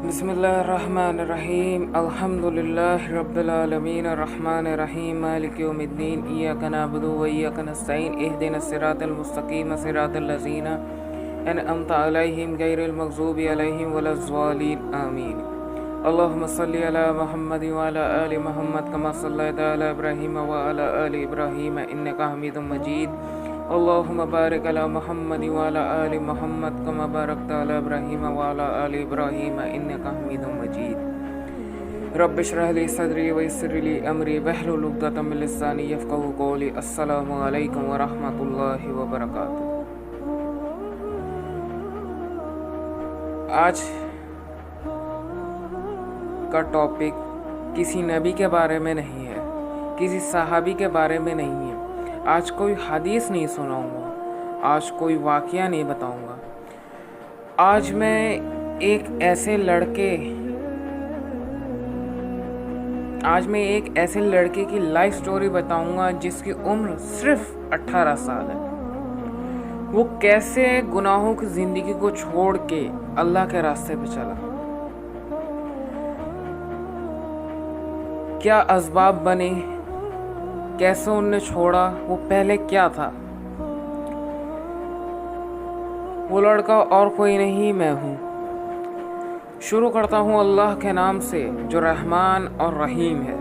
बिस्मिल्लाहिर्रहमानिर्रहीम अल्हम्दुलिल्लाहि रब्बिल आलमीन अर्रहमानिर्रहीम मालिकि यौमिद्दीन इय्याका नअबुदु व इय्याका नस्तईन इहदिनस सिरातल मुस्तकीम सिरातल लज़ीना अनअमता अलैहिम गैरिल मग़ज़ूबि अलैहिम वलज़्ज़ालीन आमीन। अल्लाहुम्मा सल्लि अला मुहम्मद व अला आलि मुहम्मद कमा सल्लैता अला इब्राहीम व अला आलि इब्राहीम इन्नका हमीदुम मजीद। अल्लाहुम्मा बारिक अला मुहम्मद व अला आलि मुहम्मद कमा बारकता अला इब्राहीम व अला आलि इब्राहीम इन्नका हमीदुम मजीद। रब्बि इश्रह ली सदरी व यस्सिर ली अमरी वहलुल उक़दतम मिन लिसानी यफ़क़हू क़ौली। अस्सलामु अलैकुम व रहमतुल्लाहि व बरकातुहू। आज का टॉपिक किसी नबी के बारे में नहीं है, किसी सहाबी के बारे में नहीं है। आज कोई हदीस नहीं सुनाऊंगा, आज कोई वाक़या नहीं बताऊंगा। आज मैं एक ऐसे लड़के की लाइफ स्टोरी बताऊंगा जिसकी उम्र सिर्फ 18 साल है। वो कैसे गुनाहों की ज़िंदगी को छोड़ के अल्लाह के रास्ते पे चला, क्या असबाब बने, कैसे उनने छोड़ा, वो पहले क्या था। वो लड़का और कोई नहीं, मैं हूँ। शुरू करता हूँ अल्लाह के नाम से जो रहमान और रहीम है।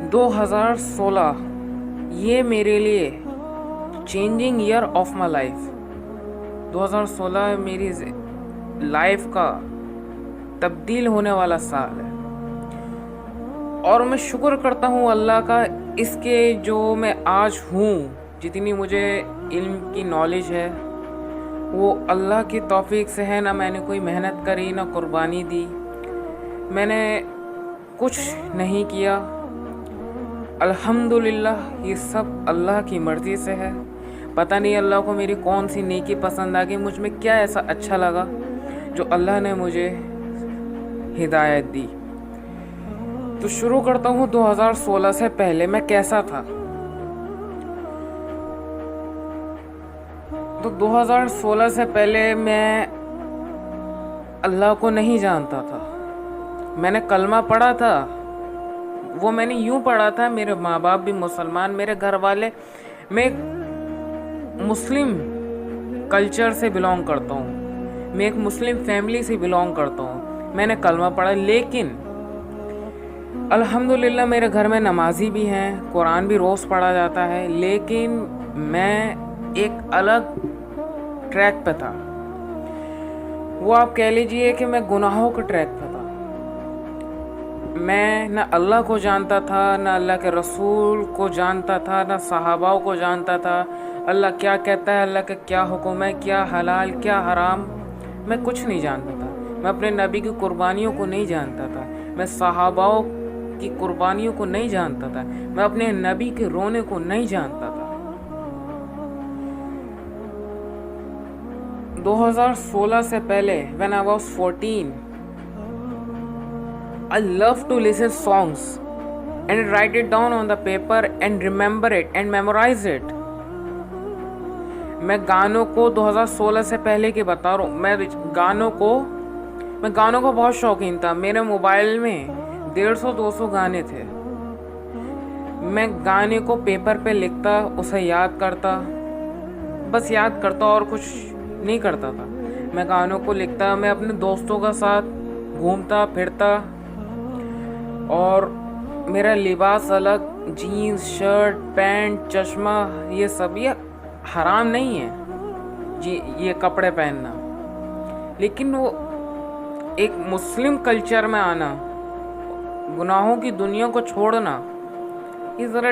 2016 ये मेरे लिए changing year of my life. 2016 मेरी लाइफ का तब्दील होने वाला साल है और मैं शुक्र करता हूँ अल्लाह का इसके जो मैं आज हूँ। जितनी मुझे इल्म की नॉलेज है वो अल्लाह की तौफीक से है। ना मैंने कोई मेहनत करी, ना कुर्बानी दी, मैंने कुछ नहीं किया। अल्हम्दुलिल्लाह ये सब अल्लाह की मर्ज़ी से है। पता नहीं अल्लाह को मेरी कौन सी नेकी पसंद आ गई, मुझ में क्या ऐसा अच्छा लगा जो अल्लाह ने मुझे हिदायत दी। तो शुरू करता हूँ 2016 से पहले मैं कैसा था। तो 2016 से पहले मैं अल्लाह को नहीं जानता था। मैंने कलमा पढ़ा था, वो मैंने यूं पढ़ा था, मेरे माँ बाप भी मुसलमान, मेरे घर वाले, मैं मुस्लिम कल्चर से बिलोंग करता हूँ, मैं एक मुस्लिम फैमिली से बिलोंग करता हूँ। मैंने कलमा पढ़ा, लेकिन अल्हम्दुलिल्लाह मेरे घर में नमाजी भी हैं, कुरान भी रोज़ पढ़ा जाता है, लेकिन मैं एक अलग ट्रैक पे था। वो आप कह लीजिए कि मैं गुनाहों के ट्रैक पे था। मैं ना अल्लाह को जानता था, ना अल्लाह के रसूल को जानता था, ना सहाबाओं को जानता था। अल्लाह क्या कहता है, अल्लाह का क्या हुक्म है, क्या हलाल क्या हराम, मैं कुछ नहीं जानता था। मैं अपने नबी की कुर्बानियों को नहीं जानता था, मैं सहाबाओं की कुर्बानियों को नहीं जानता था, मैं अपने नबी के रोने को नहीं जानता था। 2016 से पहले when I was 14 I love to listen songs and write it down on the paper and remember it and memorize it. मैं गानों को 2016 से पहले की बता रहा हूँ। मैं गानों को बहुत शौकीन था। मेरे मोबाइल में 150-200 गाने थे। मैं गाने को पेपर पे लिखता, उसे याद करता, बस याद करता और कुछ नहीं करता था। मैं गानों को लिखता, मैं अपने दोस्तों का साथ घूमता फिरता और मेरा लिबास अलग, जीन्स शर्ट पैंट चश्मा, ये सब ये हराम नहीं है जी, ये कपड़े पहनना। लेकिन वो एक मुस्लिम कल्चर में आना, गुनाहों की दुनिया को छोड़ना, ये ज़रा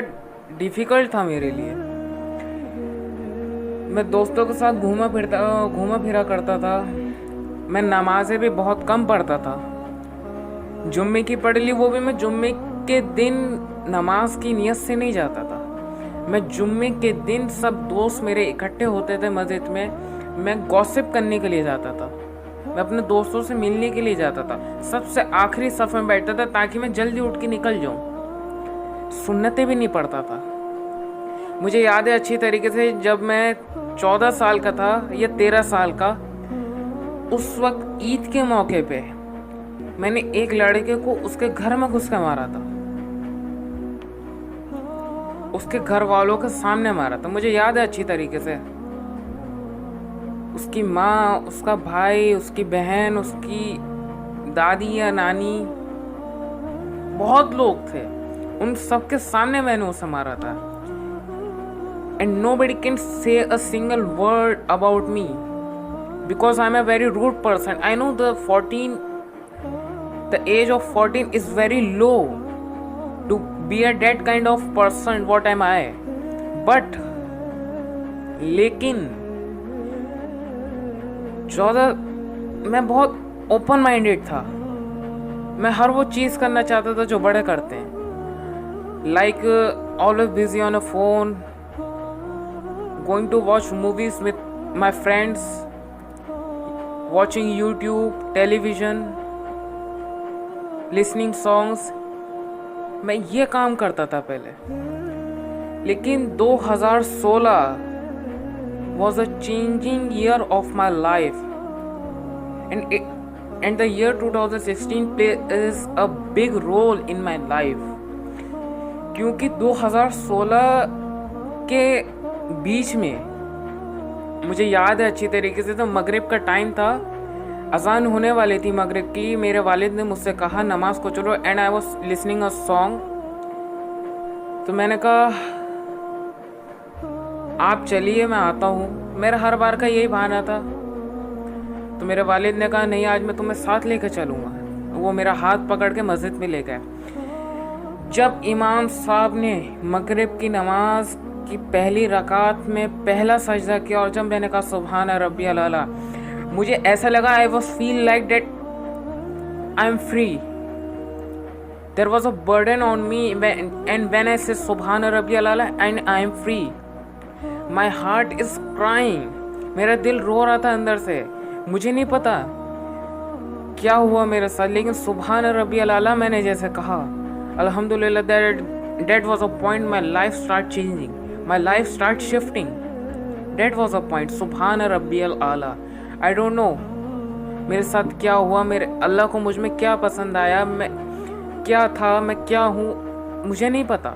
डिफ़िकल्ट था मेरे लिए। मैं दोस्तों के साथ घूमा फिरा करता था। मैं नमाज़ें भी बहुत कम पढ़ता था। जुम्मे की पढ़ ली, वो भी मैं जुम्मे के दिन नमाज की नियत से नहीं जाता था। मैं जुम्मे के दिन सब दोस्त मेरे इकट्ठे होते थे मस्जिद में, मैं गॉसिप करने के लिए जाता था, मैं अपने दोस्तों से मिलने के लिए जाता था। सबसे आखिरी सफ़ में बैठता था ताकि मैं जल्दी उठ के निकल जाऊँ। सुन्नतें भी नहीं पढ़ता था। मुझे याद है अच्छी तरीके से, जब मैं 14 साल का था या 13 साल का, उस वक्त ईद के मौके पे मैंने एक लड़के को उसके घर में घुस के मारा था, उसके घर वालों के सामने मारा था। मुझे याद है अच्छी तरीके से। उसकी माँ, उसका भाई, उसकी बहन, उसकी दादी या नानी, बहुत लोग थे, उन सबके सामने मैंने उसे मारा था। And nobody can say a single word about me because I'm a very rude person. I know the age of 14 is very low to be a that kind of person. What am I? But लेकिन 14 मैं बहुत open minded था। मैं हर वो चीज़ करना चाहता था जो बड़े करते हैं, like always busy on a phone, going to watch movies with my friends, watching YouTube, television, listening songs। मैं ये काम करता था पहले। लेकिन 2016 was a changing year of my life, and the year 2016 plays a big role in my life, क्योंकि 2016 के बीच में मुझे याद है अच्छी तरीके से, तो मगरिब का टाइम था, अजान होने वाली थी मगरिब की। मेरे वालिद ने मुझसे कहा नमाज को चलो, and I was listening a song. तो मैंने कहा आप चलिए मैं आता हूँ। मेरा हर बार का यही बहाना था। तो मेरे वालिद ने कहा नहीं, आज मैं तुम्हें साथ लेकर चलूँगा। वो मेरा हाथ पकड़ के मस्जिद में ले गए। जब इमाम साहब ने मगरिब की नमाज की पहली रकात में पहला सजदा किया, और जब मैंने कहा सुभान रब्बियल आला, मुझे ऐसा लगा I was feel like that I am free. There was a burden on me, and when I say सुभान रब्बियल आला and I am free, my heart is crying. मेरा दिल रो रहा था अंदर से। मुझे नहीं पता क्या हुआ मेरे साथ, लेकिन सुभान रब्बियल आला मैंने जैसे कहा, अल्हम्दुलिल्लाह, that was a point my life start changing, my life start shifting. That was a point. सुभान रब्बियल आला। I don't know मेरे साथ क्या हुआ, मेरे अल्लाह को मुझ में क्या पसंद आया, मैं क्या था, मैं क्या हूँ, मुझे नहीं पता।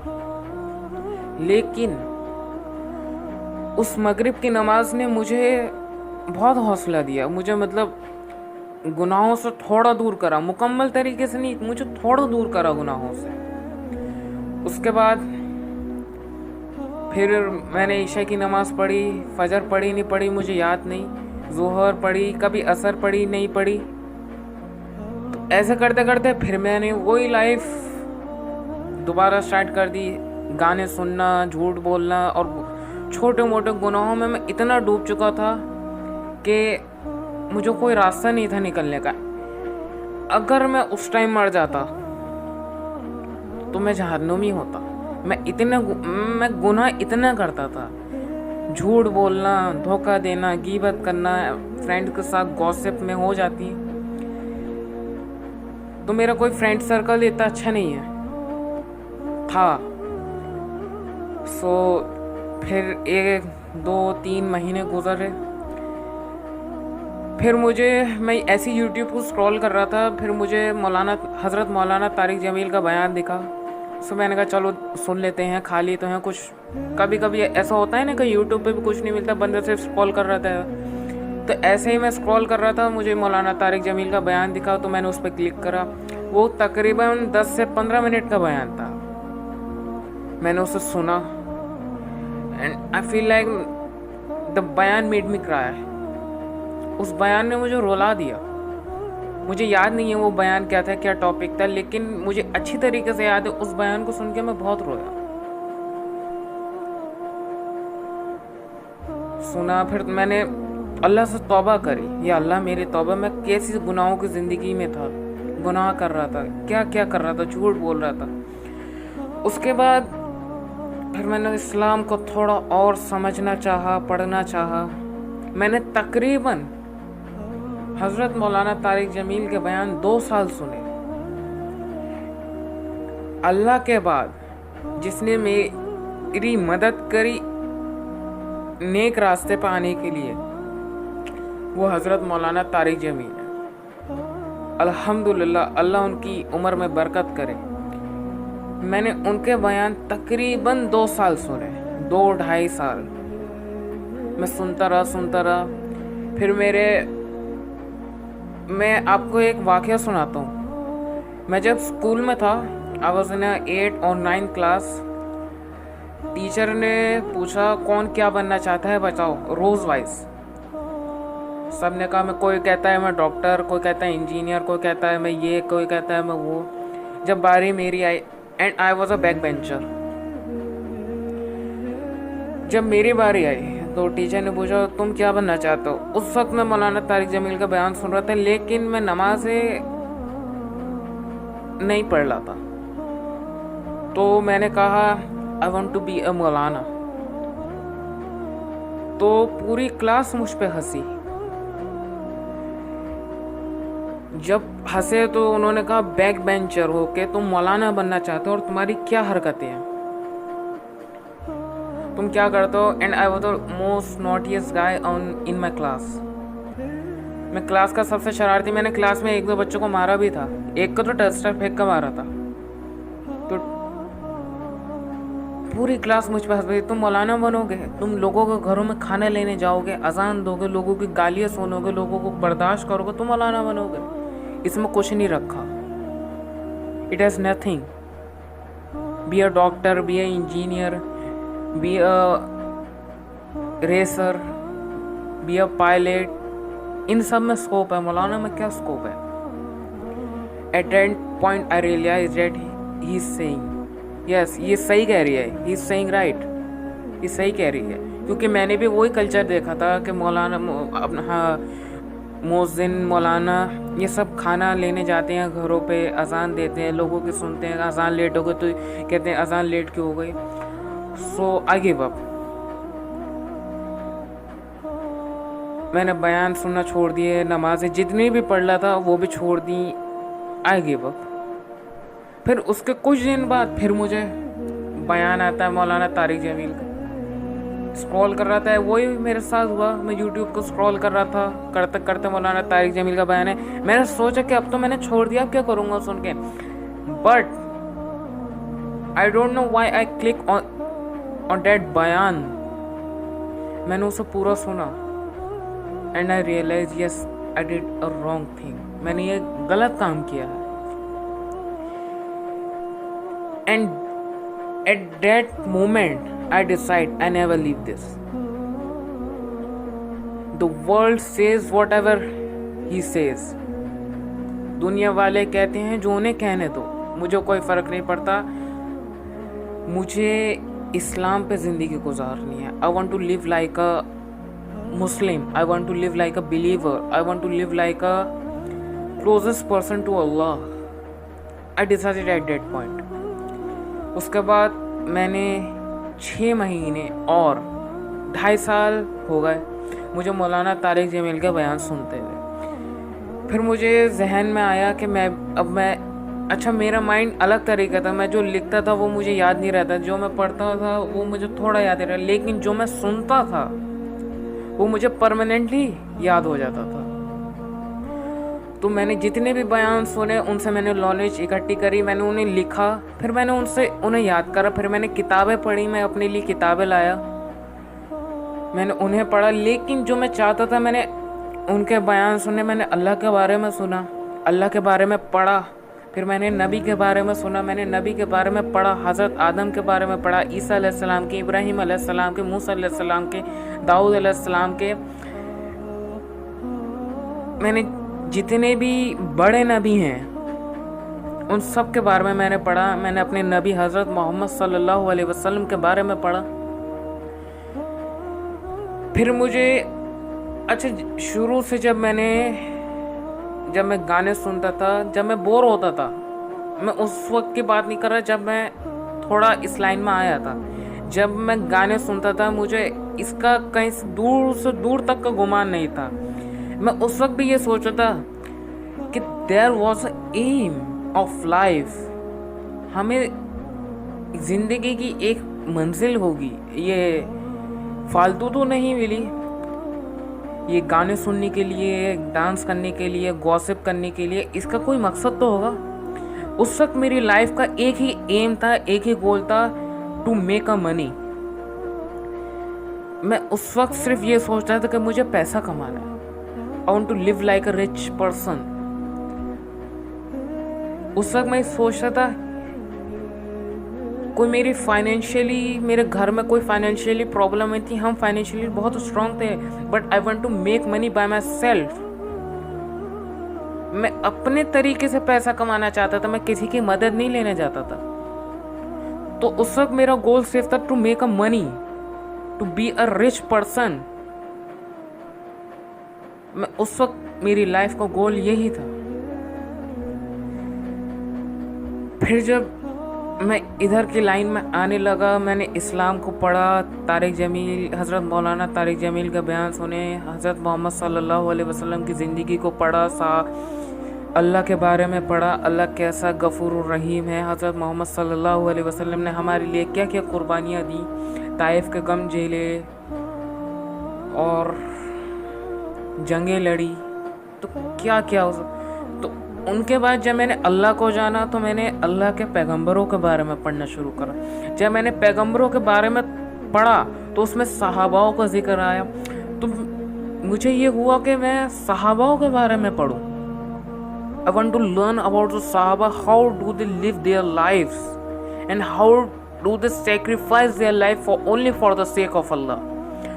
लेकिन उस मगरिब की नमाज ने मुझे बहुत हौसला दिया। मुझे मतलब गुनाहों से थोड़ा दूर करा, मुकम्मल तरीके से नहीं, मुझे थोड़ा दूर करा गुनाहों से। उसके बाद फिर मैंने ईशा की नमाज़ पढ़ी, फजर पढ़ी नहीं पढ़ी मुझे याद नहीं, ज़ोहर पढ़ी, कभी असर पढ़ी नहीं पढ़ी। तो ऐसे करते करते फिर मैंने वही लाइफ दोबारा स्टार्ट कर दी। गाने सुनना, झूठ बोलना और छोटे मोटे गुनाहों में मैं इतना डूब चुका था कि मुझे कोई रास्ता नहीं था निकलने का। अगर मैं उस टाइम मर जाता तो मैं जहन्नुमी होता। मैं गुनाह इतना करता था, झूठ बोलना, धोखा देना, गीबत करना, फ्रेंड के साथ गॉसिप में हो जाती। तो मेरा कोई फ्रेंड सर्कल इतना अच्छा नहीं है था। फिर 1, 2, 3 महीने गुजरे। फिर मैं ऐसी यूट्यूब को स्क्रॉल कर रहा था, फिर मुझे हज़रत मौलाना तारिक जमील का बयान दिखा। सो मैंने कहा चलो सुन लेते हैं, खाली तो हैं कुछ। कभी कभी ऐसा होता है ना कि यूट्यूब पे भी कुछ नहीं मिलता, बंदा सिर्फ स्क्रॉल कर रहा था। तो ऐसे ही मैं स्क्रॉल कर रहा था, मुझे मौलाना तारिक जमील का बयान दिखा, तो मैंने उस पर क्लिक करा। वो तकरीबन 10 से 15 मिनट का बयान था। मैंने उसे सुना and I feel like the बयान मेड मी क्राई। उस बयान ने मुझे रुला दिया। मुझे याद नहीं है वो बयान क्या था, क्या टॉपिक था, लेकिन मुझे अच्छी तरीके से याद है उस बयान को सुन के मैं बहुत रोया। सुना, फिर मैंने अल्लाह से तौबा करी, या अल्लाह मेरी तौबा, मैं कैसी गुनाहों की ज़िंदगी में था, गुनाह कर रहा था, क्या क्या कर रहा था, झूठ बोल रहा था। उसके बाद फिर मैंने इस्लाम को थोड़ा और समझना चाहा, पढ़ना चाहा। मैंने तकरीबन हज़रत मौलाना तारिक जमील के बयान 2 साल सुने। अल्लाह के बाद जिसने मेरी मदद करी नेक रास्ते पर आने के लिए, वो हज़रत मौलाना तारिक जमील है। अल्हम्दुलिल्लाह, अल्लाह उनकी उम्र में बरकत करे। मैंने उनके बयान तकरीबन 2 साल सुने, 2-2.5 साल मैं सुनता रहा। फिर मैं आपको एक वाक़या सुनाता हूँ। मैं जब स्कूल में था, आई वॉज इन 8 और 9 क्लास, टीचर ने पूछा कौन क्या बनना चाहता है बताओ, रोज़ वाइज। सब ने कहा, मैं, कोई कहता है मैं डॉक्टर, कोई कहता है इंजीनियर, कोई कहता है मैं ये, कोई कहता है मैं वो। जब बारी मेरी आई, and I was a back bencher, जब मेरी बारी आई तो टीचर ने पूछा तुम क्या बनना चाहते हो। उस वक्त मैं मौलाना तारिक जमील का बयान सुन रहा था, लेकिन मैं नमाज़ें नहीं पढ़ रहा था। तो मैंने कहा I want to be a मौलाना। तो पूरी क्लास मुझ पे हंसी। जब हंसे तो उन्होंने कहा बैक बेंचर हो के तुम मौलाना बनना चाहते हो और तुम्हारी क्या हरकतें हैं, तुम क्या करते हो। And I was the most naughtiest guy in my class. मैं क्लास का सबसे शरारती। मैंने क्लास में 1-2 बच्चों को मारा भी था, एक को तो डस्टर फेंक कर मारा था। तो पूरी क्लास मुझ पर हंस रही, तुम मौलाना बनोगे, तुम लोगों के घरों में खाना लेने जाओगे, अजान दोगे, लोगों की गालियाँ सुनोगे, लोगों को बर्दाश्त करोगे, तुम मौलाना बनोगे। इसमें कुछ नहीं रखा। It has nothing. Be a doctor, be a engineer, be a racer, be a pilot, इन सब में स्कोप है। मौलाना में क्या स्कोप है? At that point I realize that he is saying yes, ये सही कह रही है, ही इज सेइंग राइट, ये सही कह रही है। क्योंकि मैंने भी वही कल्चर देखा था कि मौलाना अपना, हाँ, मुअज्जिन, मौलाना, ये सब खाना लेने जाते हैं घरों पे, अजान देते हैं, लोगों की सुनते हैं, अजान लेट हो गई तो कहते हैं अजान लेट क्यों हो गई। सो आई गिव अप। मैंने बयान सुनना छोड़ दिए, नमाजें जितनी भी पढ़ रहा था वो भी छोड़ दी। आई गिव अप। फिर उसके कुछ दिन बाद फिर मुझे बयान आता है मौलाना तारिक जमील का। स्क्रॉल कर रहा था, वही मेरे साथ हुआ। मैं यूट्यूब को स्क्रॉल कर रहा था, करते करते मौलाना तारिक जमील का बयान है। मैंने सोचा कि अब तो मैंने छोड़ दिया, अब क्या करूँगा सुन के। But I don't know why I click on that बयान। मैंने उसे पूरा सुना and I realise yes I did a wrong thing. मैंने ये गलत काम किया है। And at that moment I decide I never leave this. The world says whatever he says. दुनिया वाले कहते हैं जो उन्हें कहने दो, मुझे कोई फ़र्क नहीं पड़ता। मुझे इस्लाम पे ज़िंदगी गुजारनी है। I want to live like a Muslim. I want to live like a believer. I want to live like a closest person to Allah. I decided at that point. उसके बाद मैंने 6 महीने और 2.5 साल हो गए मुझे मौलाना तारिक जमील के बयान सुनते हुए। फिर मुझे जहन में आया कि अच्छा, मेरा माइंड अलग तरीका था। मैं जो लिखता था वो मुझे याद नहीं रहता, जो मैं पढ़ता था वो मुझे थोड़ा याद रहा, लेकिन जो मैं सुनता था वो मुझे परमानेंटली याद हो जाता था। तो मैंने जितने भी बयान सुने उनसे मैंने नॉलेज इकट्ठी करी, मैंने उन्हें लिखा, फिर मैंने उन्हें याद करा, फिर मैंने किताबें पढ़ी, मैं अपने लिए किताबें लाया, मैंने उन्हें पढ़ा। लेकिन जो मैं चाहता था, मैंने उनके बयान सुने, मैंने अल्लाह के बारे में सुना, अल्लाह के बारे में पढ़ा, फिर मैंने नबी के बारे में सुना, मैंने नबी के बारे में पढ़ा, हज़रत आदम के बारे में पढ़ा, ईसा अलैहिस्सलाम के, इब्राहीम अलैहिस्सलाम के, मूसा अलैहिस्सलाम के, दाऊद अलैहिस्सलाम के। मैंने जितने भी बड़े नबी हैं उन सब के बारे में मैंने पढ़ा। मैंने अपने नबी हज़रत मोहम्मद सल्लल्लाहु अलैहि वसल्लम के बारे में पढ़ा। फिर मुझे अच्छा, शुरू से जब मैं गाने सुनता था, जब मैं बोर होता था, मैं उस वक्त की बात नहीं कर रहा, जब मैं थोड़ा इस लाइन में आया था, जब मैं गाने सुनता था, मुझे इसका कहीं से दूर तक का गुमान नहीं था। मैं उस वक्त भी ये सोचा था कि there was a aim of life, हमें ज़िंदगी की एक मंजिल होगी, ये फालतू तो नहीं मिली। ये गाने सुनने के लिए, डांस करने के लिए, गॉसिप करने के लिए, इसका कोई मकसद तो होगा। उस वक्त मेरी लाइफ का एक ही एम था, एक ही गोल था, टू मेक अ मनी। मैं उस वक्त सिर्फ ये सोच रहा था कि मुझे पैसा कमाना है। I want to live like a rich person. उस वक्त मैं सोच रहा था कोई मेरे घर में कोई फाइनेंशियली प्रॉब्लम नहीं थी, हम फाइनेंशियली बहुत स्ट्रांग थे, but I want to make money by myself. मैं अपने तरीके से पैसा कमाना चाहता था, मैं किसी की मदद नहीं लेने जाता था। तो उस वक्त मेरा गोल सिर्फ था to make a money, to be a rich person. मैं उस वक्त मेरी लाइफ का गोल यही था। फिर जब मैं इधर की लाइन में आने लगा, मैंने इस्लाम को पढ़ा, तारिक जमील, हज़रत मौलाना तारिक जमील का बयान सुने, हज़रत मोहम्मद सल्लल्लाहु अलैहि वसल्लम की ज़िंदगी को पढ़ा, अल्लाह के बारे में पढ़ा, अल्लाह कैसा गफूर रहीम है, हज़रत मोहम्मद सल्लल्लाहु अलैहि वसल्लम ने हमारे लिए क्या क्या कुर्बानियाँ दी, ताइफ के गम झेले और जंगें लड़ी, तो क्या क्या तो उनके बाद जब मैंने अल्लाह को जाना तो मैंने अल्लाह के पैगंबरों के बारे में पढ़ना शुरू करा। जब मैंने पैगंबरों के बारे में पढ़ा तो उसमें सहाबाओं का जिक्र आया, तो मुझे ये हुआ कि मैं सहाबाओं के बारे में पढ़ूं। I want to learn about the Sahaba, how do they live their lives and how do they sacrifice their life for only for the sake of Allah।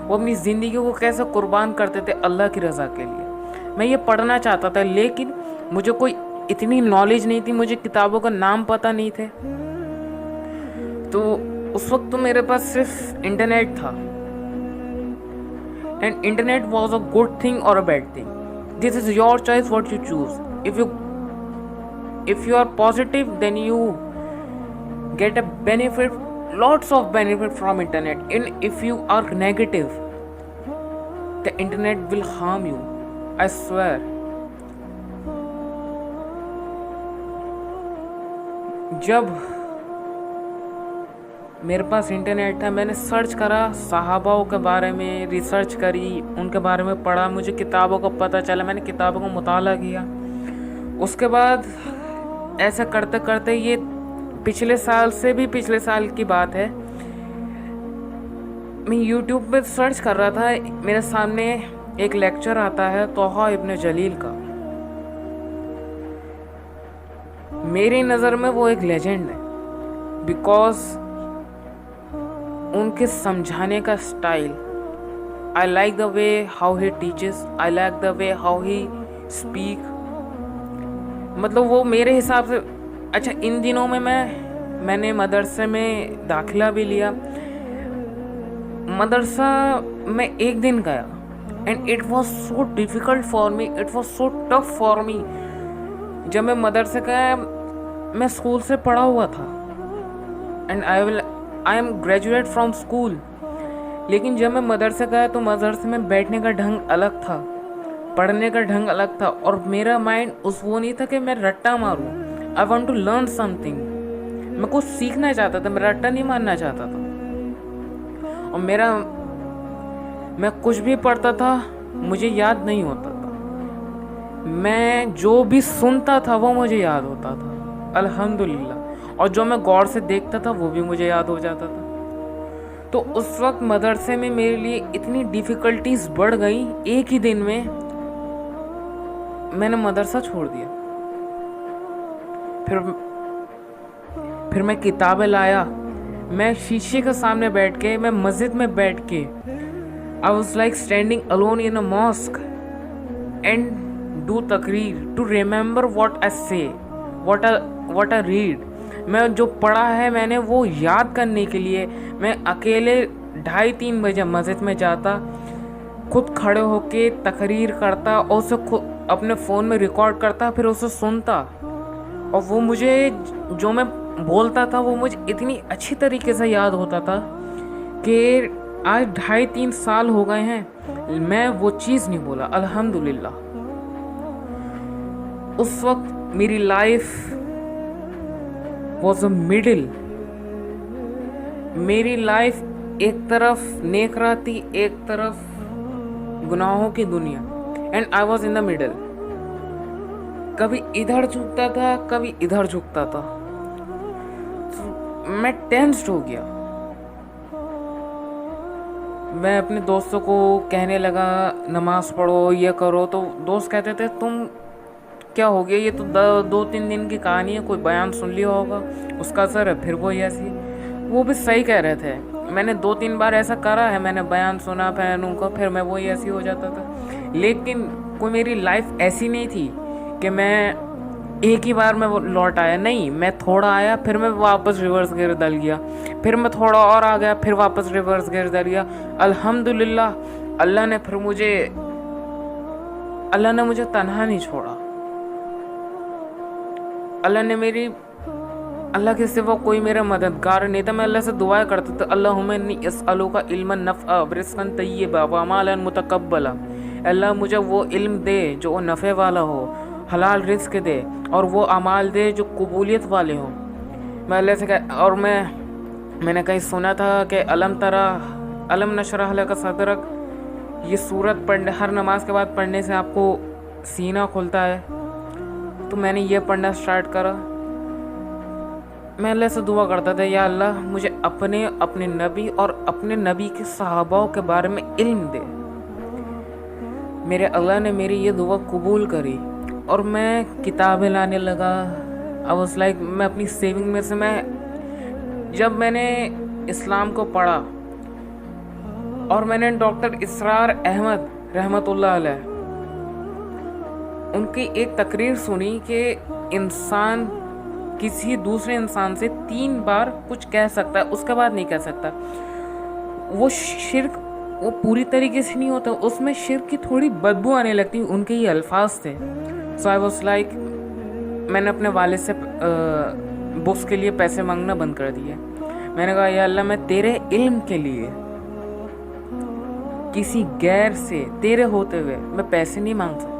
वो अपनी ज़िंदगी को कैसे कुर्बान करते थे अल्लाह की रज़ा के लिए। मैं ये पढ़ना चाहता था, लेकिन मुझे कोई इतनी नॉलेज नहीं थी, मुझे किताबों का नाम पता नहीं थे। तो उस वक्त तो मेरे पास सिर्फ इंटरनेट था, and internet was a good thing और a bad thing. This is your choice what you choose. If you are positive, then you get a benefit, lots of benefit from internet. And if you are negative, the internet will harm you, I swear। जब मेरे पास internet था, मैंने search करा, सहाबाओं के बारे में research करी, उनके बारे में पढ़ा, मुझे किताबों का पता चला, मैंने किताबों का मुताला किया। उसके बाद ऐसा करते करते, ये पिछले साल की बात है, मैं यूट्यूब पे सर्च कर रहा था, मेरे सामने एक लेक्चर आता है तोहा इब्न जलील का। मेरी नज़र में वो एक लेजेंड है, बिकॉज उनके समझाने का style, I like the way how he teaches, I like the way how he speak. मतलब वो मेरे हिसाब से, अच्छा इन दिनों में मैंने मदरसे में दाखिला भी लिया। मदरसा में एक दिन गया and it was so difficult for me, it was so tough for me. जब मैं मदरसे गया, मैं स्कूल से पढ़ा हुआ था and I M graduate from school, लेकिन जब मैं मदरसे गया तो मदरसे में बैठने का ढंग अलग था, पढ़ने का ढंग अलग था, और मेरा माइंड वो नहीं था कि मैं रट्टा मारूं। I want to learn something, मैं कुछ सीखना चाहता था, मैं रट्टा नहीं मारना चाहता था। और मैं कुछ भी पढ़ता था मुझे याद नहीं होता था, मैं जो भी सुनता था वो मुझे याद होता था अल्हम्दुलिल्लाह, और जो मैं गौर से देखता था वो भी मुझे याद हो जाता था। तो उस वक्त मदरसे में मेरे लिए इतनी डिफ़िकल्टीज बढ़ गई, एक ही दिन में मैंने मदरसा छोड़ दिया। फिर मैं किताबें लाया, मैं शीशे के सामने बैठ के, मैं मस्जिद में बैठ के, आई was like standing alone in a mosque and do तकरीर टू रिमेंबर व्हाट आई से, व्हाट आई रीड। मैं जो पढ़ा है मैंने वो याद करने के लिए मैं अकेले 2:30-3 बजे मस्जिद में जाता, खुद खड़े होके तकरीर करता और उसे खुद अपने फ़ोन में रिकॉर्ड करता, फिर उसे सुनता, और वो मुझे जो मैं बोलता था वो मुझे इतनी अच्छी तरीके से याद होता था कि आज 2.5-3 साल हो गए हैं मैं वो चीज़ नहीं बोला अल्हम्दुलिल्लाह। उस वक्त मेरी लाइफ वॉज अ मिडिल, मेरी लाइफ एक तरफ नेक राह थी, एक तरफ गुनाहों की दुनिया, and I was in the middle. कभी इधर झुकता था, कभी इधर झुकता था। मैं टेंस्ड हो गया। मैं अपने दोस्तों को कहने लगा नमाज पढ़ो, ये करो, तो दोस्त कहते थे तुम क्या हो गया, ये तो 2-3 दिन की कहानी है, कोई बयान सुन लिया होगा, उसका असर है, फिर वही ऐसी। वो भी सही कह रहे थे। मैंने 2-3 बार ऐसा करा है, मैंने बयान सुना बयानों का, फिर मैं वही ऐसी हो जाता था। लेकिन कोई मेरी लाइफ ऐसी नहीं थी कि मैं एक ही बार में वो लौट आया। नहीं, मैं थोड़ा आया, फिर मैं वापस रिवर्स गियर डल गया, फिर मैं थोड़ा और आ गया, फिर वापस रिवर्स गियर डल गया। अल्हम्दुलिल्लाह अल्लाह ने मुझे तन्हा नहीं छोड़ा। अल्लाह के सिवा कोई मेरा मददगार नहीं था। मैं अल्लाह से दुआ करता था, अल्लाहुम्मा इन्नी अस्अलुका इल्मन नफ़अ व रिज़्क़न तय्यबा व अमलन मुतक़ब्बला। अल्लाह मुझे वो इल्म दे जो नफ़े वाला हो, हलाल रिज़्क़ दे, और वो अमाल दे जो कबूलियत वाले हो। मैं अल्लाह से और मैंने कहीं सुना था कि अलम नशरह लका सदरक, ये सूरत पढ़ने, हर नमाज के बाद पढ़ने से आपको सीना खुलता है। तो मैंने ये पढ़ना स्टार्ट करा। मैं अल्लाह से दुआ करता था, या अल्लाह मुझे अपने नबी और अपने नबी के सहाबाओं के बारे में इल्म दे। मेरे अल्लाह ने मेरी ये दुआ कबूल करी और मैं किताबें लाने लगा। आई वाज लाइक, मैं अपनी सेविंग में से जब मैंने इस्लाम को पढ़ा और मैंने डॉक्टर इसरार अहमद रहमतुल्लाह अलैह उनकी एक तकरीर सुनी कि इंसान किसी दूसरे इंसान से 3 बार कुछ कह सकता है, उसके बाद नहीं कह सकता। वो शिर्क वो पूरी तरीके से नहीं होता, उसमें शिर्क की थोड़ी बदबू आने लगती, उनके ये अल्फाज थे। सो आई वाज लाइक, मैंने अपने वालिद से बुक्स के लिए पैसे मांगना बंद कर दिए। मैंने कहा, या अल्लाह मैं तेरे इल्म के लिए किसी गैर से तेरे होते हुए मैं पैसे नहीं मांग सकता।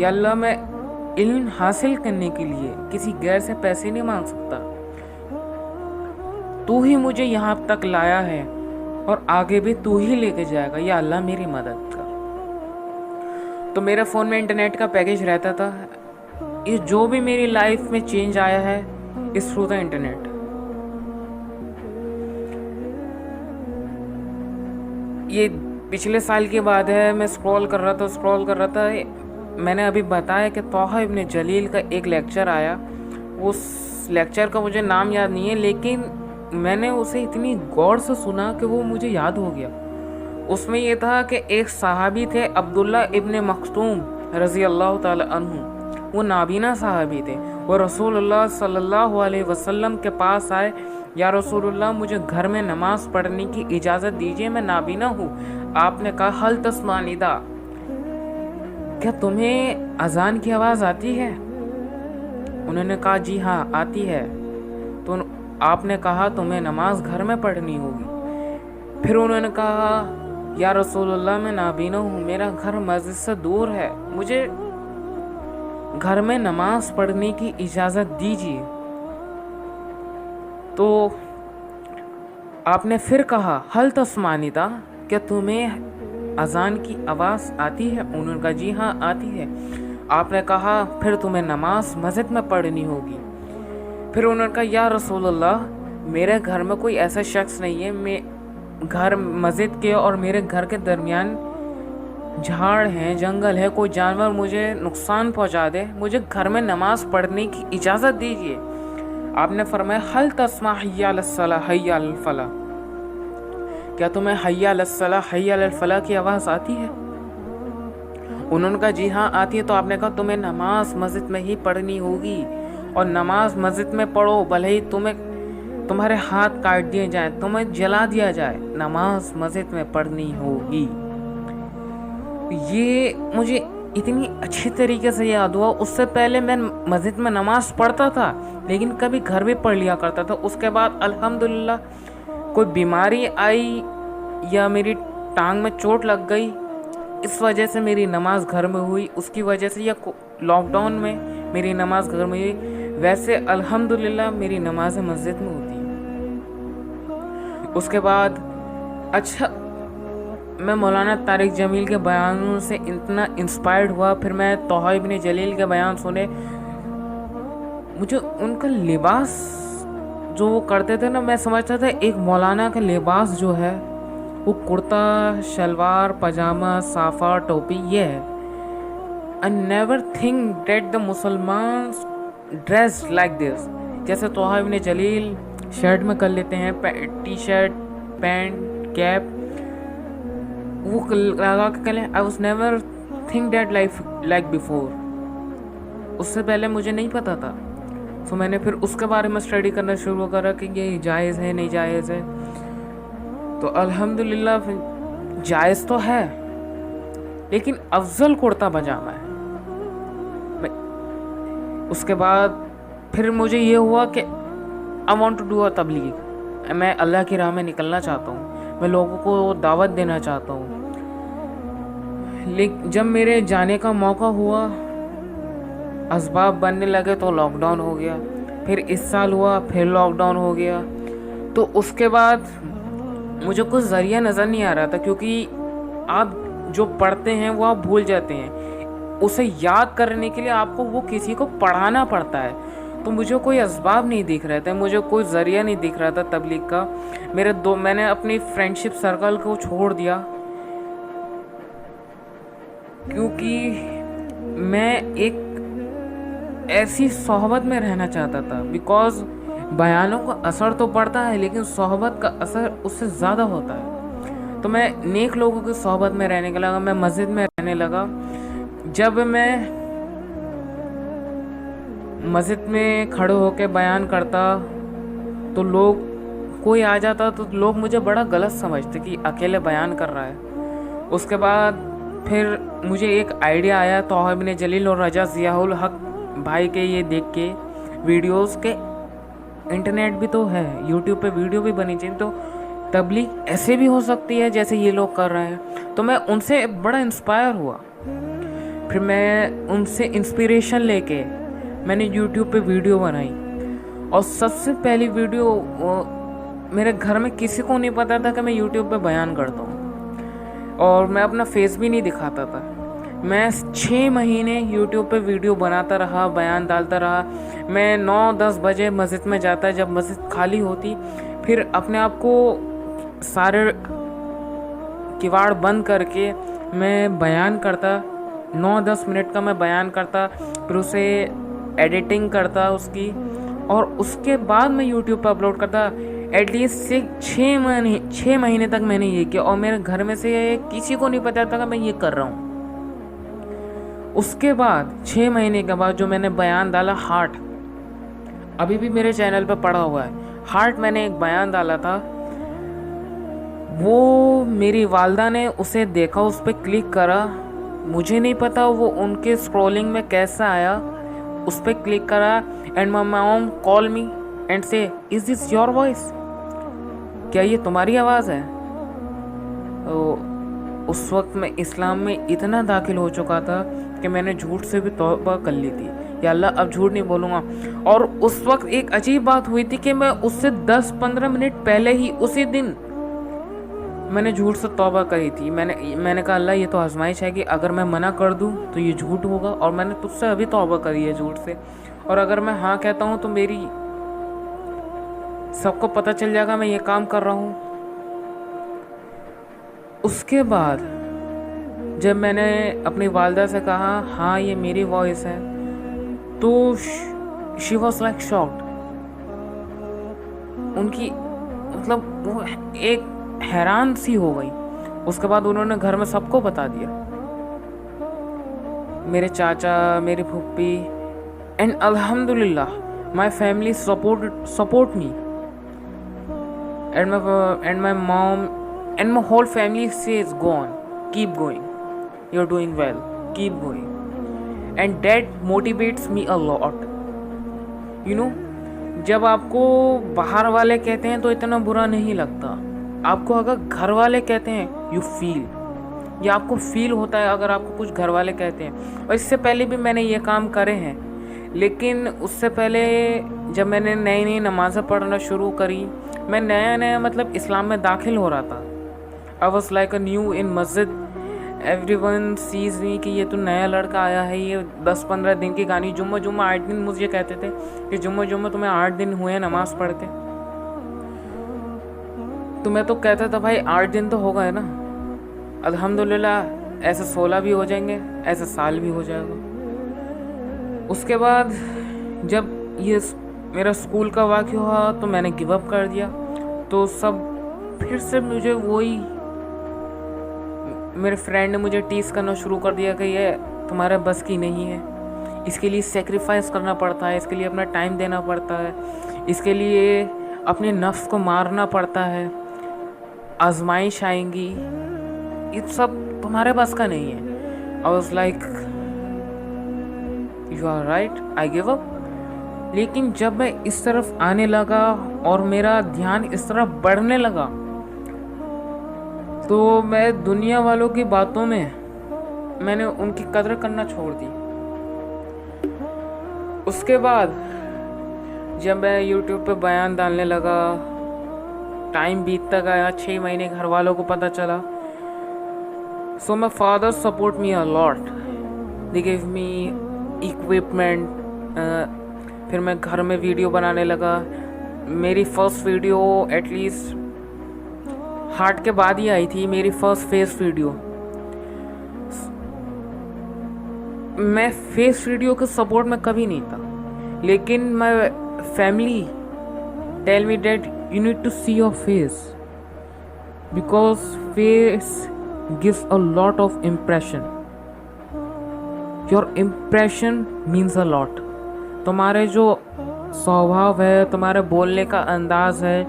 या अल्लाह मैं इल्म हासिल करने के लिए किसी गैर से पैसे नहीं मांग सकता। तू ही मुझे यहाँ तक लाया है और आगे भी तू ही लेके जाएगा। या अल्लाह मेरी मदद कर। तो मेरे फ़ोन में इंटरनेट का पैकेज रहता था। ये जो भी मेरी लाइफ में चेंज आया है इस थ्रू द इंटरनेट। ये पिछले साल की बात है। मैं स्क्रॉल कर रहा था। मैंने अभी बताया कि तोहा इब्न जलील का एक लेक्चर आया। उस लेक्चर का मुझे नाम याद नहीं है, लेकिन मैंने उसे इतनी गौर से सुना कि वो मुझे याद हो गया। उसमें ये था कि एक सहाबी थे, अब्दुल्ला इब्न मखतूम रज़ी अल्लाह ताला अन्हु। वो नाबीना सहाबी थे। वो रसूलुल्लाह सल्लल्लाहु अलैहि वसल्लम के पास आए, या रसूलुल्लाह मुझे घर में नमाज पढ़ने की इजाज़त दीजिए, मैं नाबीना हूँ। आपने कहा, हल तस्मानिदा, क्या तुम्हें अजान की आवाज़ आती है? उन्होंने कहा, जी हाँ आती है। तो आपने कहा, तुम्हें नमाज घर में पढ़नी होगी। फिर उन्होंने कहा, या रसूलुल्लाह मैं नाबीना हूँ, मेरा घर मस्जिद से दूर है, मुझे घर में नमाज पढ़ने की इजाज़त दीजिए। तो आपने फिर कहा, हल तस्मानिदा, क्या तुम्हें अजान की आवाज़ आती है? उन्होंने कहा, जी हाँ आती है। आपने कहा, फिर तुम्हें नमाज मस्जिद में पढ़नी होगी। फिर उन्होंने कहा, या रसूलुल्लाह मेरे घर में कोई ऐसा शख्स नहीं है, मैं घर मस्जिद के और मेरे घर के दरमियान झाड़ हैं, जंगल है, कोई जानवर मुझे नुकसान पहुंचा दे, मुझे घर में नमाज पढ़ने की इजाज़त दीजिए। आपने फरमाया, हल तस्मा हय्या अलस्सलाह हय्या अल फलाह, क्या तुम्हें हय्या अलस्सलाह हय्या अल फलाह की आवाज़ आती है? उन्होंने कहा, जी हाँ आती है। तो आपने कहा, तुम्हें नमाज मस्जिद में ही पढ़नी होगी, और नमाज मस्जिद में पढ़ो, भले ही तुम्हारे हाथ काट दिए जाएं, तुम्हें जला दिया जाए, नमाज मस्जिद में पढ़नी होगी। ये मुझे इतनी अच्छी तरीके से याद हुआ। उससे पहले मैं मस्जिद में नमाज पढ़ता था, लेकिन कभी घर भी पढ़ लिया करता था। उसके बाद अल्हम्दुलिल्लाह कोई बीमारी आई या मेरी टांग में चोट लग गई, इस वजह से मेरी नमाज घर में हुई। उसकी वजह से, या लॉकडाउन में मेरी नमाज घर में हुई। वैसे अल्हम्दुलिल्लाह मेरी नमाज मस्जिद में होती है। उसके बाद अच्छा, मैं मौलाना तारिक जमील के बयानों से इतना इंस्पायर्ड हुआ। फिर मैं तोहा इब्न जलील के बयान सुने। मुझे उनका लिबास जो वो करते थे ना, मैं समझता था एक मौलाना का लिबास जो है वो कुर्ता शलवार पजामा साफा टोपी ये है। I never think that the मुसलमान ड्रेस लाइक दिस। जैसे तोहा इब्न जलील शर्ट में कर लेते हैं, टी शर्ट पैंट कैप वो लगा के करें। I was never think that like before. उससे पहले मुझे नहीं पता था। तो मैंने फिर उसके बारे में स्टडी करना शुरू करा कि ये जायज़ है नहीं जायज़ है। तो अल्हम्दुलिल्लाह जायज़ तो है, लेकिन अफजल कुर्ता पजामा है। उसके बाद फिर मुझे ये हुआ कि I want to do a तबलीग। मैं अल्लाह की राह में निकलना चाहता हूँ, मैं लोगों को दावत देना चाहता हूँ। लेकिन जब मेरे जाने का मौका हुआ, असबाब बनने लगे तो लॉकडाउन हो गया। फिर इस साल हुआ, फिर लॉकडाउन हो गया। तो उसके बाद मुझे कुछ ज़रिया नज़र नहीं आ रहा था, क्योंकि आप जो पढ़ते हैं वो आप भूल जाते हैं। उसे याद करने के लिए आपको वो किसी को पढ़ाना पड़ता है। तो मुझे कोई असबाब नहीं दिख रहे थे, मुझे कोई ज़रिया नहीं दिख रहा था तबलीग का। मैंने अपनी फ्रेंडशिप सर्कल को छोड़ दिया, क्योंकि मैं एक ऐसी सोहबत में रहना चाहता था। बिकॉज बयानों का असर तो पड़ता है, लेकिन सोहबत का असर उससे ज़्यादा होता है। तो मैं नेक लोगों की सोहबत में रहने के लगा, मैं मस्जिद में रहने लगा। जब मैं मस्जिद में खड़े होकर बयान करता तो लोग कोई आ जाता तो लोग मुझे बड़ा गलत समझते कि अकेले बयान कर रहा है। उसके बाद फिर मुझे एक आइडिया आया तोहा इब्न जलील और रजा ज़ियाउल हक भाई के ये देख के वीडियोस के। इंटरनेट भी तो है, यूट्यूब पे वीडियो भी बनी चाहिए, तो तबलीग ऐसे भी हो सकती है जैसे ये लोग कर रहे हैं। तो मैं उनसे बड़ा इंस्पायर हुआ। फिर मैं उनसे इंस्पिरेशन लेके मैंने यूट्यूब पे वीडियो बनाई। और सबसे पहली वीडियो मेरे घर में किसी को नहीं पता था कि मैं यूट्यूब पे बयान करता हूँ, और मैं अपना फेस भी नहीं दिखाता था। मैं 6 महीने यूट्यूब पे वीडियो बनाता रहा, बयान डालता रहा। मैं 9-10 बजे मस्जिद में जाता, जब मस्जिद खाली होती फिर अपने आप को सारे किवाड़ बंद करके मैं बयान करता। 9-10 मिनट का मैं बयान करता, फिर उसे एडिटिंग करता उसकी, और उसके बाद मैं यूट्यूब पर अपलोड करता। एटलीस्ट 6 महीने तक मैंने ये किया, और मेरे घर में से किसी को नहीं पता था कि मैं ये कर रहा हूँ। उसके बाद 6 महीने के बाद जो मैंने बयान डाला हार्ट, अभी भी मेरे चैनल पे पड़ा हुआ है। हार्ट मैंने एक बयान डाला था, वो मेरी वालदा ने उसे देखा, उस पर क्लिक करा। मुझे नहीं पता वो उनके स्क्रॉलिंग में कैसा आया, उस पर क्लिक करा। And my mom call me and से इज दिस योर वॉइस, क्या ये तुम्हारी आवाज़ है? तो उस वक्त मैं इस्लाम में इतना दाखिल हो चुका था कि मैंने झूठ से भी तौबा कर ली थी, या अल्लाह अब झूठ नहीं बोलूँगा। और उस वक्त एक अजीब बात हुई थी कि मैं उससे 10-15 मिनट पहले ही उसी दिन मैंने झूठ से तौबा करी थी। मैंने कहा अल्लाह ये तो आजमाइश है कि अगर मैं मना कर दूं तो ये झूठ होगा, और मैंने तुझसे अभी तौबा करी है झूठ से, और अगर मैं हाँ कहता हूँ तो मेरी सबको पता चल जाएगा मैं ये काम कर रहा हूँ। उसके बाद जब मैंने अपनी वालदा से कहा हाँ ये मेरी वॉइस है, तो शी वॉज लाइक शॉक्ड। उनकी मतलब वो एक हैरान सी हो गई। उसके बाद उन्होंने घर में सबको बता दिया, मेरे चाचा, मेरी फूफी, एंड अल्हम्दुलिल्लाह my family support me, and my mom and my whole family says go on, keep going, you are doing well, keep going, and that motivates me a lot. You know, जब आपको बाहर वाले कहते हैं तो इतना बुरा नहीं लगता, आपको अगर घर वाले कहते हैं यू फील, या आपको फील होता है अगर आपको कुछ घर वाले कहते हैं। और इससे पहले भी मैंने ये काम करे हैं, लेकिन उससे पहले जब मैंने नई नमाज़ें पढ़ना शुरू करी, मैं नया मतलब इस्लाम में दाखिल हो रहा था। I was like a new in मस्जिद। एवरीवन सीज मी कि ये तो नया लड़का आया है, ये 10-15 दिन की कहानी। जुम्मा 8 दिन मुझे कहते थे कि जुम्मा तुम्हें 8 दिन हुए नमाज पढ़ते। तो मैं तो कहता था भाई 8 दिन तो हो गए ना, अल्हम्दुलिल्लाह। ऐसे 16 भी हो जाएंगे, ऐसे साल भी हो जाएगा। उसके बाद जब ये मेरा स्कूल का वाक़या हुआ तो मैंने गिव अप कर दिया। तो सब फिर से मुझे वही, मेरे फ्रेंड ने मुझे टीस करना शुरू कर दिया कि ये तुम्हारे बस की नहीं है, इसके लिए सेक्रीफाइस करना पड़ता है, इसके लिए अपना टाइम देना पड़ता है, इसके लिए अपने नफ्स को मारना पड़ता है, आजमाइश आएंगी, ये सब तुम्हारे बस का नहीं है। I was like you are right, I give up. लेकिन जब मैं इस तरफ आने लगा और मेरा ध्यान इस तरफ बढ़ने लगा तो मैं दुनिया वालों की बातों में मैंने उनकी कदर करना छोड़ दी। उसके बाद जब मैं यूट्यूब पे बयान डालने लगा, टाइम बीतता गया, 6 महीने घर वालों को पता चला। So my father support me a lot, they give me equipment. फिर मैं घर में वीडियो बनाने लगा। मेरी फर्स्ट वीडियो एटलीस्ट हार्ट के बाद ही आई थी, मेरी फर्स्ट फेस वीडियो। मैं फेस वीडियो के सपोर्ट में कभी नहीं था, लेकिन my family tell me that you need to see your face because face gives a lot of impression. Your impression means a lot. तुम्हारे जो स्वभाव है, तुम्हारे बोलने का अंदाज है,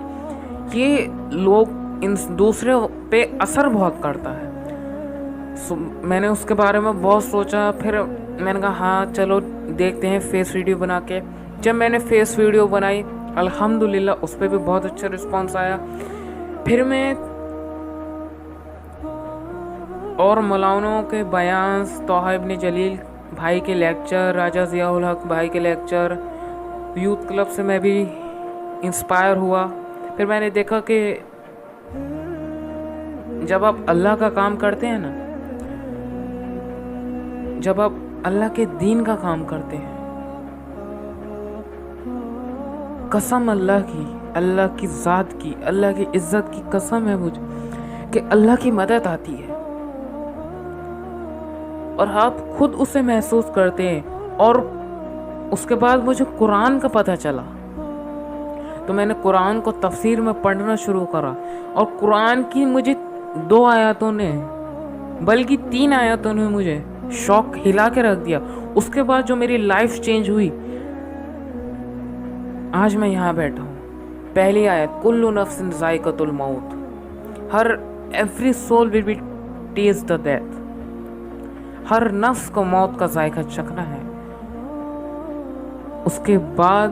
ये लोग इन दूसरे पे असर बहुत करता है। मैंने उसके बारे में बहुत सोचा। फिर मैंने कहा हाँ चलो देखते हैं फेस वीडियो बना के। जब मैंने फेस वीडियो बनाई अल्हम्दुलिल्लाह उस पर भी बहुत अच्छा रिस्पांस आया। फिर मैं और मौलानों के बयान, तोहा इब्न जलील भाई के लेक्चर, राजा ज़ियाउल हक भाई के लेक्चर, यूथ क्लब से मैं भी इंस्पायर हुआ। फिर मैंने देखा कि जब आप अल्लाह का काम करते हैं ना, जब आप अल्लाह के दीन का काम करते हैं, कसम अल्लाह की ज़ात की, अल्लाह की इज़्ज़त की कसम है मुझे कि अल्लाह की मदद आती है और आप खुद उसे महसूस करते हैं। और उसके बाद मुझे कुरान का पता चला तो मैंने कुरान को तफसीर में पढ़ना शुरू करा और कुरान की मुझे 2 आयतों ने, बल्कि 3 आयतों ने मुझे शौक हिला के रख दिया। उसके बाद जो मेरी लाइफ चेंज हुई, आज मैं यहाँ बैठा हूँ। पहली आयत, कुल्लु नफ्सिन ज़ाइक़तुल मौत, every soul will be taste the death. हर नफ्स को मौत का जायका चखना है। उसके बाद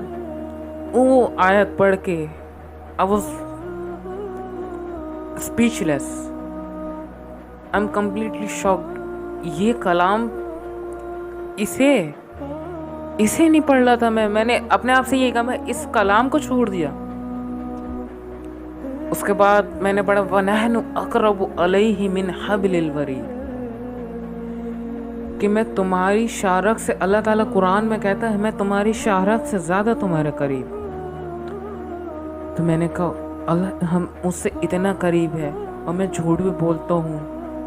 वो आयत पढ़ के I was speechless, I am completely shocked. ये कलाम इसे नहीं पढ़ रहा था मैंने अपने आप से ये कहा, मैं इस कलाम को छोड़ दिया। उसके बाद मैंने पढ़ा वनहनु अक़रबु अलैहि मिन हब्लिल वरीद, कि मैं तुम्हारी शारक से, अल्लाह ताला कुरान में कहता है मैं तुम्हारी शारक से ज़्यादा तुम्हारे करीब। तो मैंने कहा अल्लाह हम उससे इतना करीब है और मैं झूठ भी बोलता हूँ,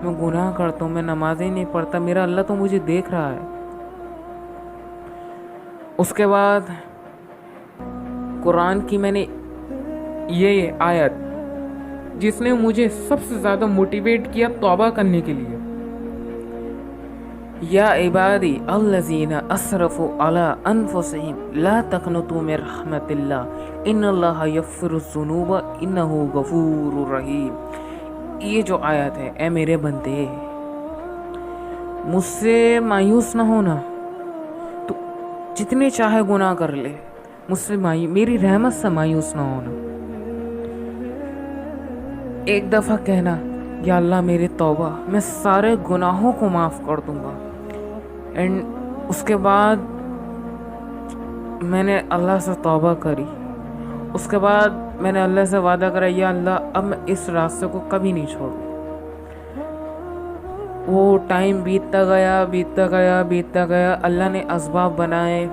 मैं गुनाह करता हूँ, मैं नमाज़ ही नहीं पढ़ता, मेरा अल्लाह तो मुझे देख रहा है। उसके बाद कुरान की मैंने ये आयत जिसने मुझे सबसे ज़्यादा मोटिवेट किया तौबा करने के लिए, या इबादी अल्लज़ीना असरफ़ु अला अनफुसिहिम ला तक़नतू मिन रहमतिल्लाह इन्नल्लाहा यग़फ़िरुज़्ज़ुनूब इन्नहु गफ़ूरुर रहीम। ये जो आयत है, ए मेरे बंदे मुझसे मायूस ना होना, तो जितने चाहे गुनाह कर ले, मुझसे मेरी रहमत से मायूस ना होना। एक दफ़ा कहना या अल्लाह मेरी तौबा, मैं सारे गुनाहों को माफ़ कर दूंगा। एंड उसके बाद मैंने अल्लाह से तौबा करी। उसके बाद मैंने अल्लाह से वादा करा, या अल्लाह अब मैं इस रास्ते को कभी नहीं छोड़ूँ। वो टाइम बीतता गया बीतता गया बीतता गया, अल्लाह ने असबाब बनाए,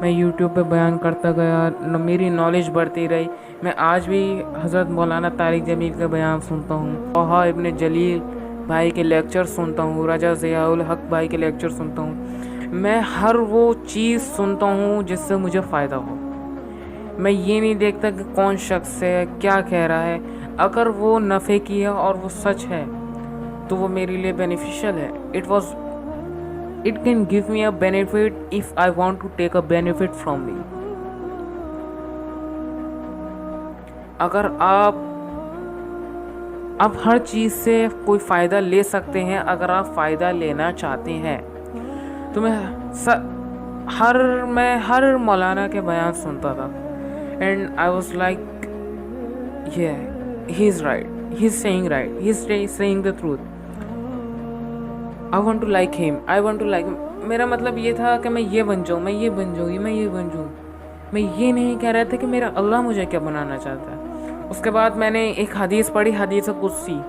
मैं यूट्यूब पे बयान करता गया, मेरी नॉलेज बढ़ती रही। मैं आज भी हज़रत मौलाना तारिक जमील के बयान सुनता हूँ, तोहा इब्न जलील भाई के लेक्चर सुनता हूँ, रजा ज़ियाउल हक भाई के लेक्चर सुनता हूँ। मैं हर वो चीज़ सुनता हूँ जिससे मुझे फ़ायदा हो। मैं ये नहीं देखता कि कौन शख्स है, क्या कह रहा है। अगर वो नफ़े की है और वो सच है तो वो मेरे लिए बेनिफिशियल है। It can give me a benefit if I want to take a benefit from me. अगर आप हर चीज़ से कोई फ़ायदा ले सकते हैं, अगर आप फ़ायदा लेना चाहते हैं तो मैं हर मौलाना के बयान सुनता था, and I was like he is right, he is saying right, he is saying the truth. I want to like him, I want to like him. मेरा मतलब ये था कि मैं ये बन जाऊँ, मैं ये बन जाऊँगी, मैं ये बन जाऊँ। मैं ये नहीं कह रहा था कि मेरा अल्लाह मुझे क्या बनाना चाहता है। उसके बाद मैंने एक हदीस पढ़ी, हदीस कुदसी।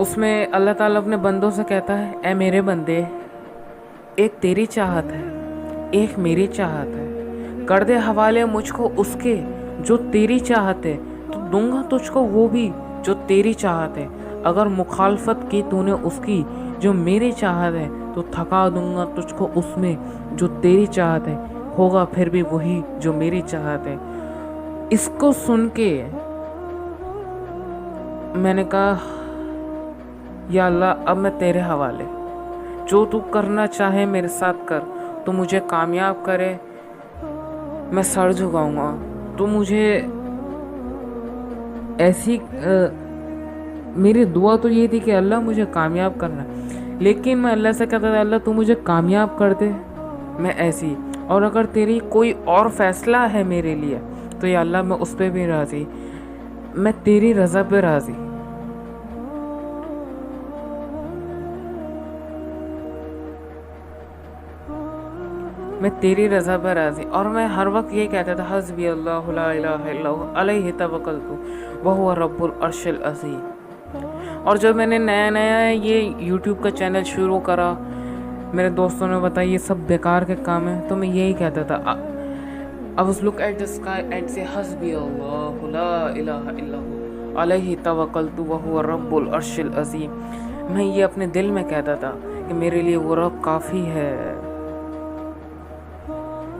उसमें अल्लाह ताला अपने बंदों से कहता है, ए मेरे बंदे, एक तेरी चाहत है, एक मेरी चाहत है, कर दे हवाले मुझको उसके जो तेरी चाहत है, तो दूंगा तुझको वो भी जो तेरी चाहत है। अगर मुखालफत की तूने उसकी जो मेरी चाहत है, तो थका दूंगा तुझको उसमें जो तेरी चाहत है, होगा फिर भी वही जो मेरी चाहत है। इसको सुन के मैंने कहा, या अल्लाह, अब मैं तेरे हवाले, जो तू करना चाहे मेरे साथ कर, तो मुझे कामयाब करे, मैं सर झुकाऊंगा। तो मुझे ऐसी मेरी दुआ तो ये थी कि अल्लाह मुझे कामयाब करना, लेकिन मैं अल्लाह से कहता था, अल्लाह तू मुझे कामयाब कर दे, मैं ऐसी, और अगर तेरी कोई और फैसला है मेरे लिए तो या अल्लाह मैं उस पर भी राज़ी, मैं तेरी रज़ा पे राज़ी। मैं तेरी रज़ा पर राज़ी। और मैं हर वक्त ये कहता था, हस्बी अल्लाहु ला इलाहा इल्लहु अलैहि तवक्कलतु व हुवा रब्बुल अर्शिल अज़ीम। और जब मैंने नया नया ये यूट्यूब का चैनल शुरू करा, मेरे दोस्तों ने बताया ये सब बेकार के काम है, तो मैं यही कहता था, I was look at the sky and say हस्बी अल्लाहु ला इलाहा इल्लहु अलैहि तवक्कलतु व हुवा रब्बुल अर्शिल अज़ीम। मैं ये अपने दिल में कहता था कि मेरे लिए वो रब काफ़ी है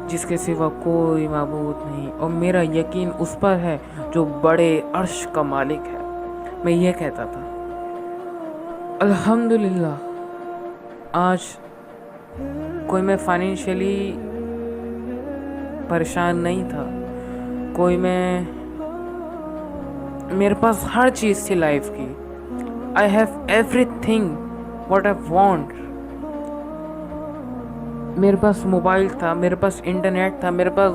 जिसके सिवा कोई माबूद नहीं, और मेरा यकीन उस पर है जो बड़े अर्श का मालिक है। मैं ये कहता था। अल्हम्दुलिल्लाह, आज कोई मैं फाइनेंशियली परेशान नहीं था, मेरे पास हर चीज़ थी लाइफ की। I have everything what I want. मेरे पास मोबाइल था, मेरे पास इंटरनेट था, मेरे पास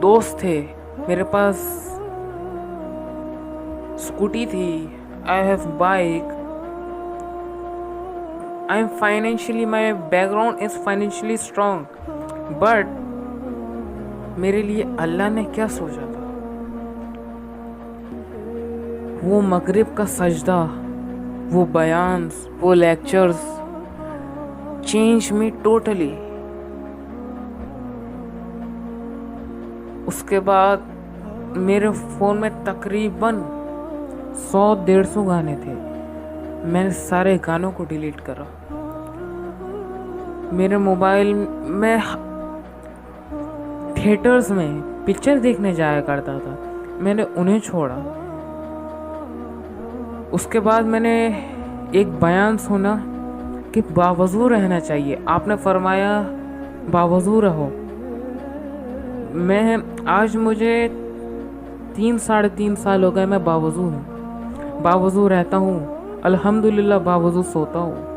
दोस्त थे, मेरे पास स्कूटी थी, I have bike, I am financially, my background is financially strong. But मेरे लिए अल्लाह ने क्या सोचा था? वो मगरिब का सजदा, वो बयान्स, वो लेक्चर्स चेंज मी टोटली। उसके बाद मेरे फ़ोन में तकरीबन 100-150 गाने थे। मैंने सारे गानों को डिलीट करा। मेरे मोबाइल में थिएटर्स में पिक्चर देखने जाया करता था, मैंने उन्हें छोड़ा। उसके बाद मैंने एक बयान सुना कि बावजू रहना चाहिए। आपने फरमाया बावजू रहो। आज मुझे 3-3.5 साल हो गए, मैं बावजू हूँ, बावजू रहता हूँ, अल्हम्दुलिल्लाह, बावजू सोता हूँ।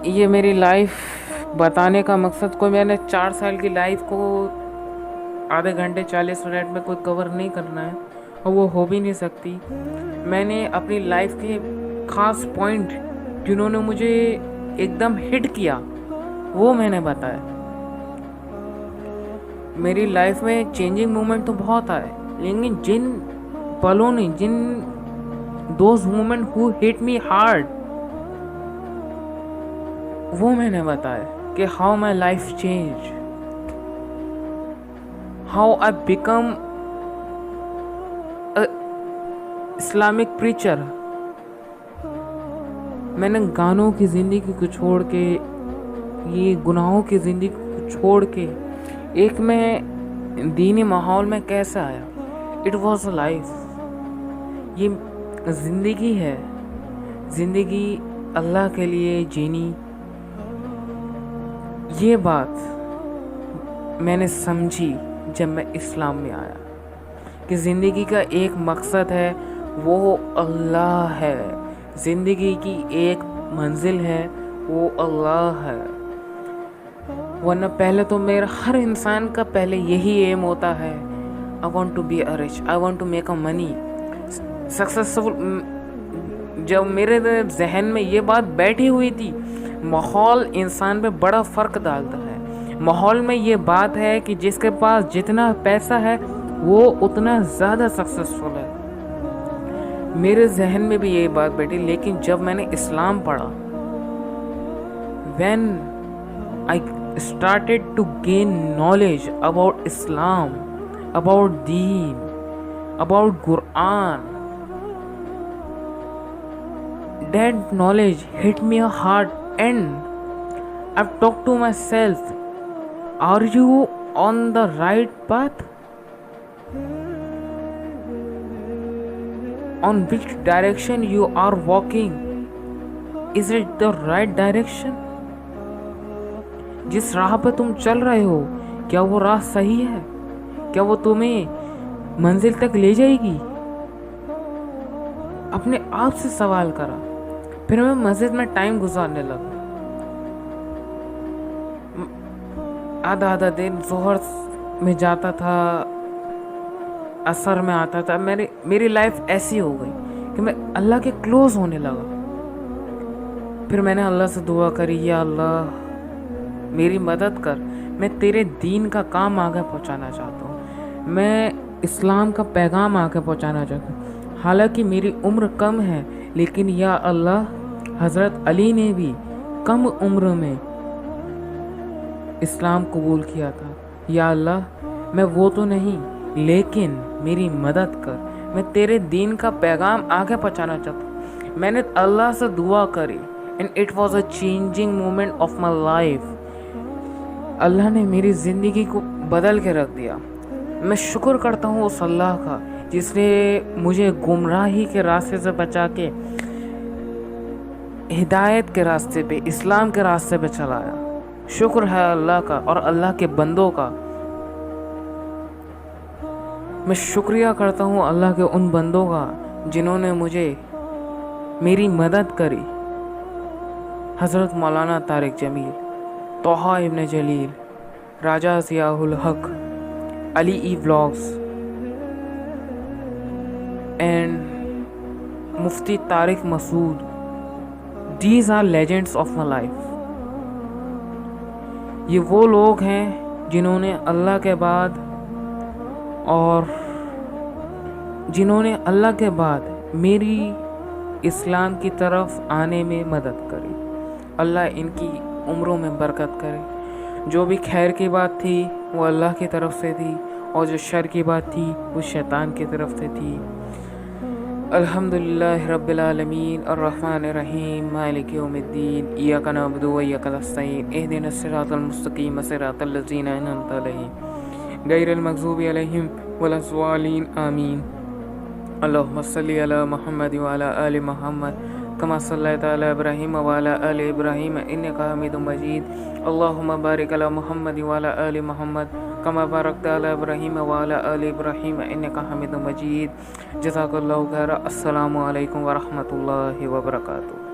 ये मेरी लाइफ बताने का मकसद, कोई मैंने 4 साल की लाइफ को आधे घंटे 40 मिनट में कोई कवर नहीं करना है, और वो हो भी नहीं सकती। मैंने अपनी लाइफ के ख़ास पॉइंट जिन्होंने मुझे एकदम हिट किया, वो मैंने बताया। मेरी लाइफ में चेंजिंग मोमेंट तो बहुत आए, लेकिन जिन पलों ने, जिन those moment who hit me hard, वो मैंने बताया कि how my life change, how I become Islamic preacher. मैंने गानों की ज़िंदगी को छोड़ के, ये गुनाहों की ज़िंदगी को छोड़ के एक मैं दीनी माहौल में कैसे आया। It was a life. ये ज़िंदगी है, ज़िंदगी अल्लाह के लिए जीनी। ये बात मैंने समझी जब मैं इस्लाम में आया कि ज़िंदगी का एक मकसद है, वो अल्लाह है। ज़िंदगी की एक मंजिल है, वो अल्लाह है। वरना पहले तो मेरा, हर इंसान का पहले यही एम होता है, I want to be a rich, I want to make a money, successful. जब मेरे जहन में ये बात बैठी हुई थी, माहौल इंसान पे बड़ा फ़र्क डालता है। माहौल में ये बात है कि जिसके पास जितना पैसा है वो उतना ज़्यादा सक्सेसफुल है। मेरे जहन में भी यही बात बैठी। लेकिन जब मैंने इस्लाम पढ़ा, when I started to gain knowledge about Islam, about Deen, about Quran, that knowledge hit me hard, and I've talked to myself, are you on the right path? On which direction you are walking? Is it the right direction? जिस राह पर तुम चल रहे हो, क्या वो राह सही है? क्या वो तुम्हें मंजिल तक ले जाएगी? अपने आप से सवाल करा। फिर मैं मस्जिद में टाइम गुजारने लगा। आधा आधा दिन जोहर में जाता था, असर में आता था। मेरी लाइफ ऐसी हो गई कि मैं अल्लाह के क्लोज होने लगा। फिर मैंने अल्लाह से दुआ करी, या अल्लाह मेरी मदद कर, मैं तेरे दीन का काम आगे पहुंचाना चाहता हूँ, मैं इस्लाम का पैगाम आगे पहुंचाना चाहता हूँ। हालांकि मेरी उम्र कम है, लेकिन या अल्लाह, हज़रत अली ने भी कम उम्र में इस्लाम कबूल किया था। या अल्लाह, मैं वो तो नहीं, लेकिन मेरी मदद कर, मैं तेरे दीन का पैगाम आगे पहुंचाना चाहता हूँ। मैंने अल्लाह से दुआ करी, and it was a changing moment of my life. अल्लाह ने मेरी ज़िंदगी को बदल के रख दिया। मैं शुक्र करता हूँ उस अल्लाह का जिसने मुझे गुमराही के रास्ते से बचा के हिदायत के रास्ते पे, इस्लाम के रास्ते पे चलाया। शुक्र है अल्लाह का और अल्लाह के बंदों का। मैं शुक्रिया करता हूँ अल्लाह के उन बंदों का जिन्होंने मुझे, मेरी मदद करी। हज़रत मौलाना तारिक जमील, तोहा इब्न जलील, Raja Ziaul Haq, Ali E vlogs, and Mufti Tariq Masood. These are legends of my life. ये वो लोग हैं जिन्होंने अल्लाह के बाद, और जिन्होंने अल्लाह के बाद मेरी इस्लाम की तरफ आने में मदद करी। अल्लाह इनकी उम्रों में बरकत करे। जो भी खैर की बात थी वो अल्लाह की तरफ से थी, और जो शर की बात थी वो शैतान की तरफ से थी। अल्हम्दुलिल्लाह रब्बिल आलमीन अर्रहमानिर रहीम मालिक यौमिद्दीन इय्याका नअबुदु व इय्याका नस्तईन इहदिनस सिरातल मुस्तकीम सिरातल लज़ीना अनअमता अलैहिम गैरिल मग़ज़ूबि अलैहिम वलज़्ज़ालीन आमीन। अल्लाहुम्मा सल्लि अला मुहम्मद व अला आलि मुहम्मद कमा सल्लैता अला इब्राहीम व अला आलि इब्राहीम इन्नका हमीदुम मजीद। अल्लाहुम्मा बारिक अला मुहम्मद व अला आलि मुहम्मद कमा बारकता अला इब्राहीम व अला आलि इब्राहीम इन्नका हमीदुम मजीद। जज़ाकल्लाहु खैरा। अस्सलामु अलैकुम व रहमतुल्लाहि व बरकातुहू।